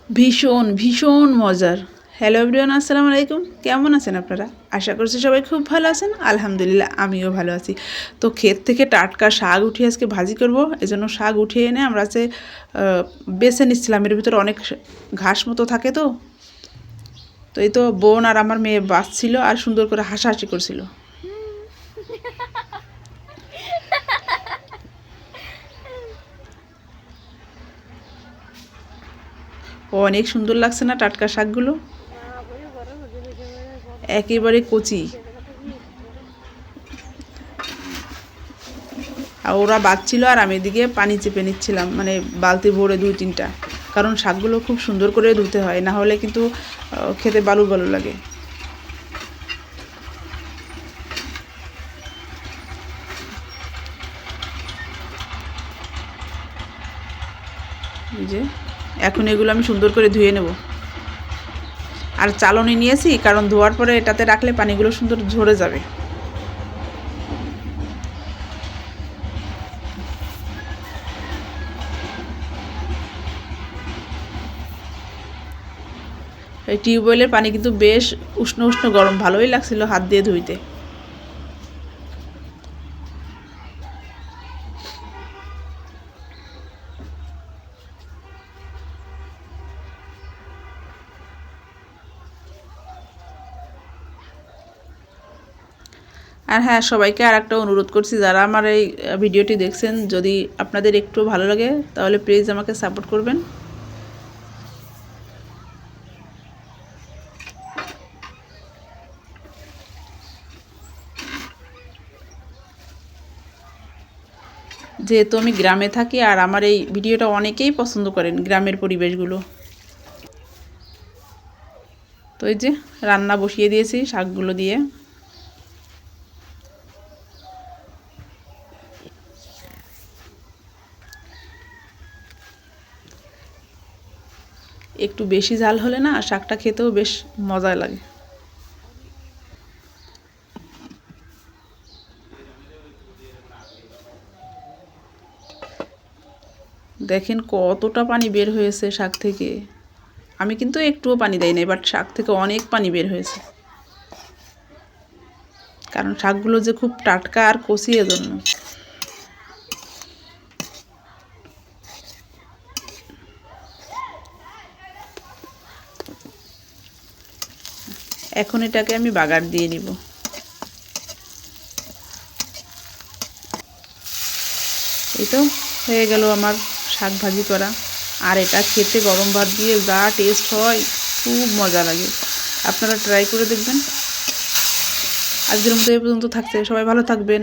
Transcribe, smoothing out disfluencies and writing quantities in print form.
ভীষণ ভীষণ মজার। হ্যালো এভরিওয়ান, আসসালামু আলাইকুম। কেমন আছেন আপনারা? আশা করছি সবাই খুব ভালো আছেন। আলহামদুলিল্লাহ আমিও ভালো আছি। তো ক্ষেত থেকে টাটকা শাক উঠিয়ে আজকে ভাজি করব। এজন্য শাক উঠিয়ে এনে আমরা যে বেছে নিচ্ছিলাম, এর ভিতরে অনেক ঘাস মতো থাকে। তো এই তো বোন আর আমার মেয়ে বাঁচছিল আর সুন্দর করে হাসাহাসি করছিল। অনেক সুন্দর লাগছে না টাটকা শাকগুলো? একেবারে কচি। আর ওরা বাঁচছিল আর আমি এদিকে পানি চেপে নিচ্ছিলাম, মানে বালতি ভরে 2-3টা। কারণ শাকগুলো খুব সুন্দর করে ধুতে হয়, না হলে কিন্তু খেতে বালু বালু লাগে। এই যে এখন এগুলো আমি সুন্দর করে ধুয়ে নেব। আর চালনি নিয়েছি, কারণ ধোয়ার পরে এটাতে রাখলে পানিগুলো সুন্দর ঝরে যাবে। এই টিউবওয়েলের পানি কিন্তু বেশ উষ্ণ উষ্ণ গরম, ভালোই লাগছিল হাত দিয়ে ধুইতে। আর হ্যাঁ, সবাইকে আর একটা অনুরোধ করছি, যারা আমার এই ভিডিওটি দেখছেন, যদি আপনাদের একটু ভালো লাগে তাহলে প্লিজ আমাকে সাপোর্ট করবেন। যেহেতু আমি গ্রামে থাকি আর আমার এই ভিডিওটা অনেকেই পছন্দ করেন, গ্রামের পরিবেশগুলো। তো এই যে রান্না বসিয়ে দিয়েছি শাকগুলো দিয়ে। একটু বেশি ঝাল হলে না শাকটা খেতেও বেশ মজা লাগে। দেখেন কতটা পানি বের হয়েছে শাক থেকে। আমি কিন্তু একটুও পানি দেই নাই, বাট শাক থেকে অনেক পানি বের হয়েছে, কারণ শাকগুলো যে খুব টাটকা আর কচি এজন্য। এখন এটাকে আমি বাগার দিয়ে নিব। এই তো হয়ে গেল আমার শাক ভাজি করা। আর এটা খেতে গরম ভাত দিয়ে যা টেস্ট হয়, খুব মজা লাগে। আপনারা ট্রাই করে দেখবেন। আজকের মতো এই পর্যন্ত থাকছে। সবাই ভালো থাকবেন।